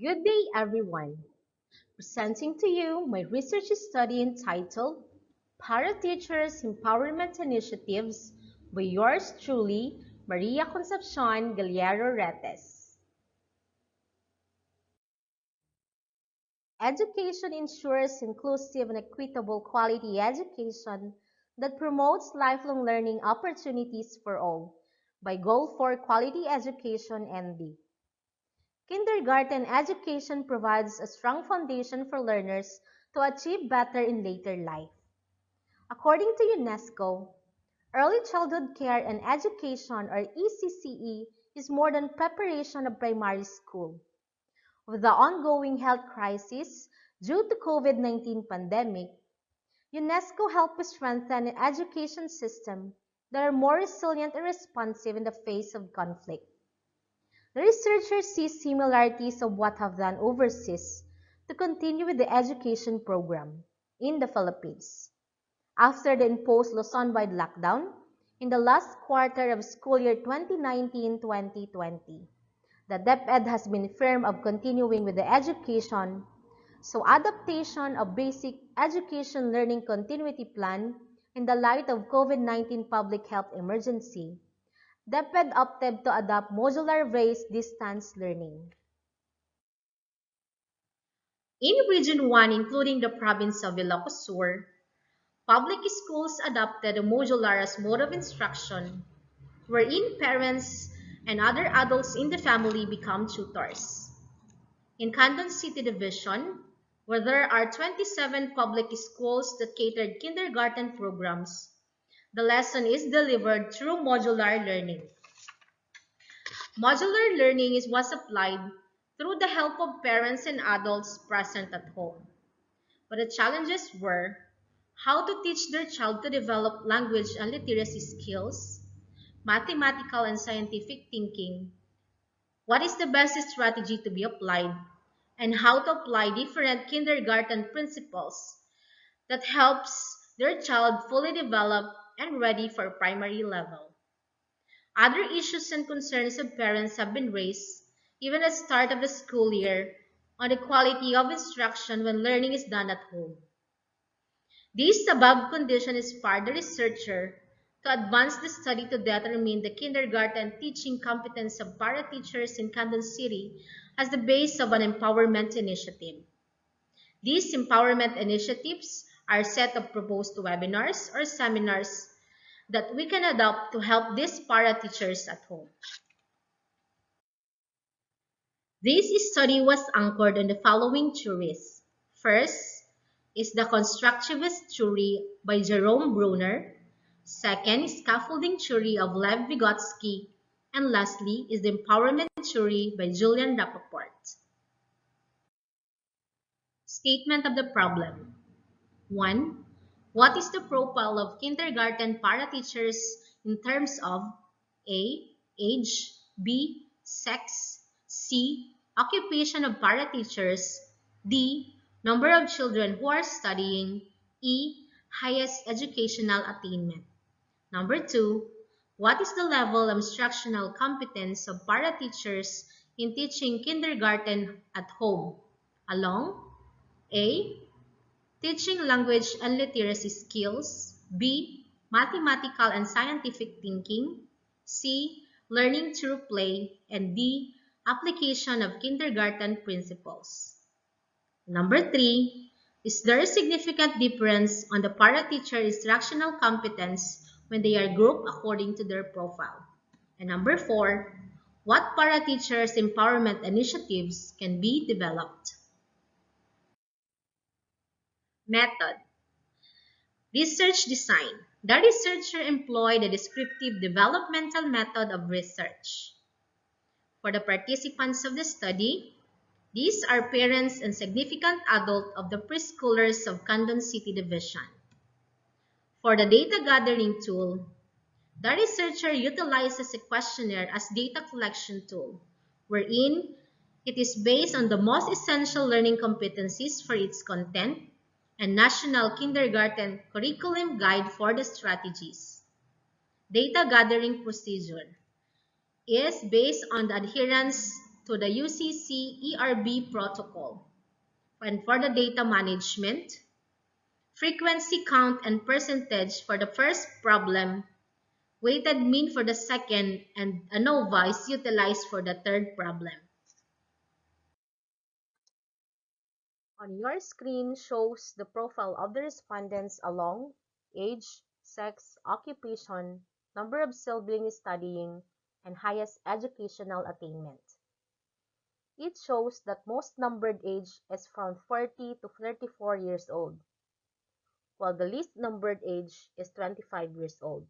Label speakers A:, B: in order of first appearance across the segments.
A: Good day, everyone. Presenting to you my research study entitled Para-Teachers Empowerment Initiatives by yours truly, Maria Concepcion Galliero Retes. Education ensures inclusive and equitable quality education that promotes lifelong learning opportunities for all by Goal for Quality Education ND. Kindergarten education provides a strong foundation for learners to achieve better in later life. According to UNESCO, early childhood care and education, or ECCE, is more than preparation of primary school. With the ongoing health crisis due to COVID-19 pandemic, UNESCO helped strengthen an education system that are more resilient and responsive in the face of conflict. The researchers see similarities of what have done overseas to continue with the education program in the Philippines. After the imposed Luzon-wide lockdown in the last quarter of school year 2019-2020, the DepEd has been firm of continuing with the education, so adaptation of basic education learning continuity plan in the light of COVID-19 public health emergency. DepEd opted to adopt modular-based distance learning. In Region 1, including the province of Ilocos Sur, public schools adopted a modular as mode of instruction, wherein parents and other adults in the family become tutors. In Canton City Division, where there are 27 public schools that catered kindergarten programs, the lesson is delivered through modular learning. Modular learning was applied through the help of parents and adults present at home. But the challenges were how to teach their child to develop language and literacy skills, mathematical and scientific thinking, what is the best strategy to be applied, and how to apply different kindergarten principles that helps their child fully develop and ready for primary level. Other issues and concerns of parents have been raised, even at the start of the school year, on the quality of instruction when learning is done at home. This above condition inspired the researcher to advance the study to determine the kindergarten teaching competence of para-teachers in Canton City as the base of an empowerment initiative. These empowerment initiatives are a set of proposed webinars or seminars that we can adopt to help these para-teachers at home. This study was anchored on the following theories. First is the constructivist theory by Jerome Bruner. Second is scaffolding theory of Lev Vygotsky. And lastly is the empowerment theory by Julian Rappaport. Statement of the problem. 1. What is the profile of kindergarten para-teachers in terms of A. Age, B. Sex, C. Occupation of para-teachers, D. Number of children who are studying, E. Highest educational attainment. Number 2. What is the level of instructional competence of para-teachers in teaching kindergarten at home? Along A. Teaching language and literacy skills, B. Mathematical and scientific thinking, C. Learning through play, and D. Application of kindergarten principles. Number 3. Is there a significant difference on the para-teacher instructional competence when they are grouped according to their profile? And number 4. What para-teachers empowerment initiatives can be developed? Method. Research design. The researcher employed a descriptive developmental method of research. For the participants of the study, these are parents and significant adult of the preschoolers of Canton City Division. For the data gathering tool, the researcher utilizes a questionnaire as data collection tool, wherein it is based on the most essential learning competencies for its content and National Kindergarten Curriculum Guide for the strategies. Data gathering procedure is based on the adherence to the UCC ERB protocol. And for the data management, frequency count and percentage for the first problem, weighted mean for the second, and ANOVA is utilized for the third problem. On your screen shows the profile of the respondents along age, sex, occupation, number of siblings studying, and highest educational attainment. It shows that most numbered age is from 40 to 34 years old, while the least numbered age is 25 years old.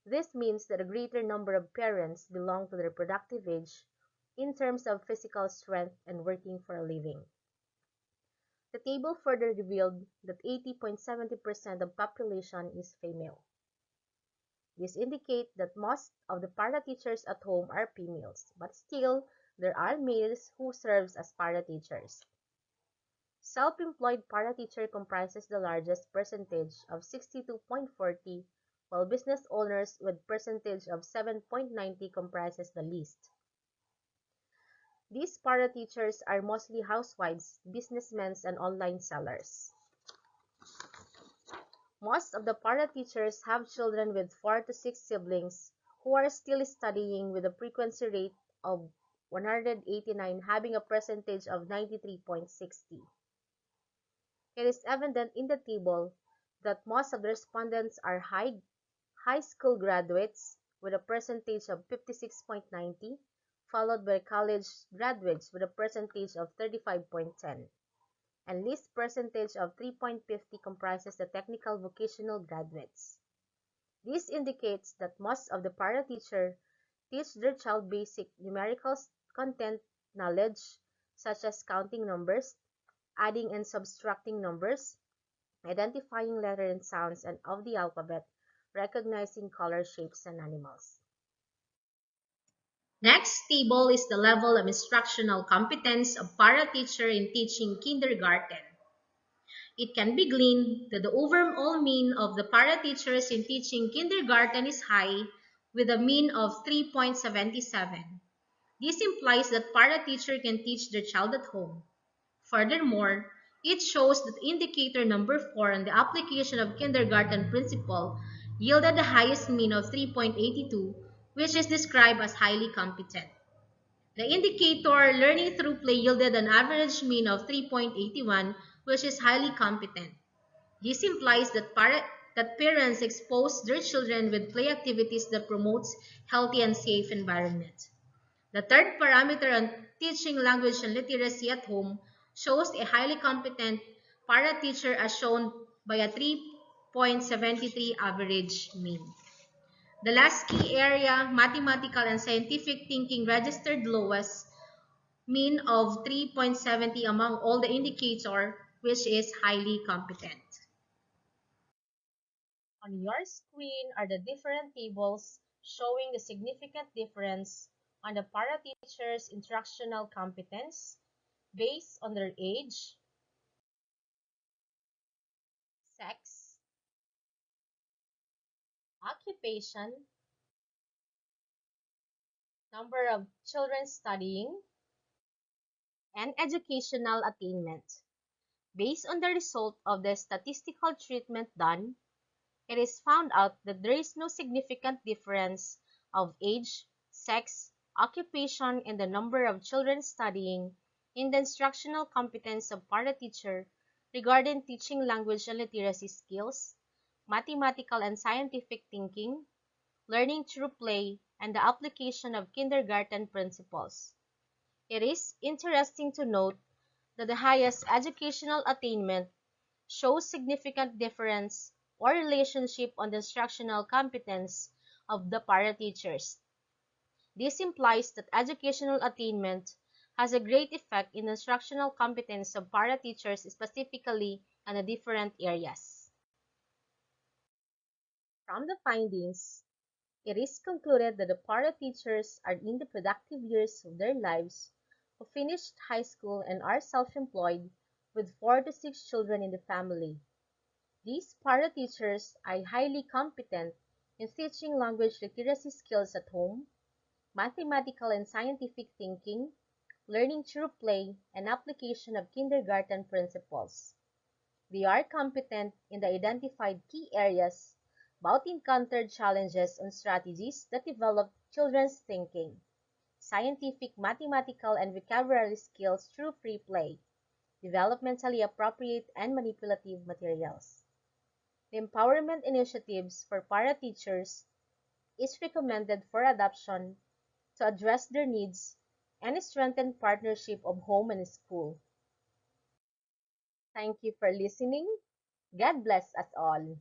A: This means that a greater number of parents belong to the reproductive age in terms of physical strength and working for a living. The table further revealed that 80.70% of population is female. This indicates that most of the para-teachers at home are females, but still, there are males who serve as para-teachers. Self-employed para-teacher comprises the largest percentage of 62.40, while business owners with percentage of 7.90 comprises the least. These para-teachers are mostly housewives, businessmen, and online sellers. Most of the para-teachers have children with 4 to 6 siblings who are still studying with a frequency rate of 189 having a percentage of 93.60. It is evident in the table that most of the respondents are high school graduates with a percentage of 56.90, followed by college graduates with a percentage of 35.10. And least percentage of 3.50 comprises the technical vocational graduates. This indicates that most of the para-teacher teach their child basic numerical content knowledge, such as counting numbers, adding and subtracting numbers, identifying letters and sounds and of the alphabet, recognizing color, shapes, and animals. Next table is the level of instructional competence of para-teacher in teaching kindergarten. It can be gleaned that the overall mean of the para-teachers in teaching kindergarten is high, with a mean of 3.77. This implies that para-teacher can teach their child at home. Furthermore, it shows that indicator number 4 on the application of kindergarten principle yielded the highest mean of 3.82, which is described as highly competent. The indicator learning through play yielded an average mean of 3.81, which is highly competent. This implies that parents expose their children with play activities that promotes healthy and safe environment. The third parameter on teaching language and literacy at home shows a highly competent para-teacher as shown by a 3.73 average mean. The last key area, mathematical and scientific thinking, registered lowest mean of 3.70 among all the indicators, which is highly competent. On your screen are the different tables showing the significant difference on the para-teacher's instructional competence based on their age, sex, occupation, number of children studying, and educational attainment. Based on the result of the statistical treatment done, it is found out that there is no significant difference of age, sex, occupation, and the number of children studying in the instructional competence of para-teacher regarding teaching language and literacy skills, mathematical and scientific thinking, learning through play, and the application of kindergarten principles. It is interesting to note that the highest educational attainment shows significant difference or relationship on the instructional competence of the para-teachers. This implies that educational attainment has a great effect in the instructional competence of para-teachers, specifically on the different areas. From the findings, it is concluded that the para-teachers are in the productive years of their lives who finished high school and are self-employed with 4 to 6 children in the family. These para-teachers are highly competent in teaching language literacy skills at home, mathematical and scientific thinking,
B: learning through play and application of kindergarten principles. They are competent in the identified key areas about encountered challenges and strategies that develop children's thinking, scientific, mathematical, and vocabulary skills through free play, developmentally appropriate and manipulative materials. The empowerment initiatives for para-teachers is recommended for adoption to address their needs and strengthen partnership of home and school. Thank you for listening. God bless us all.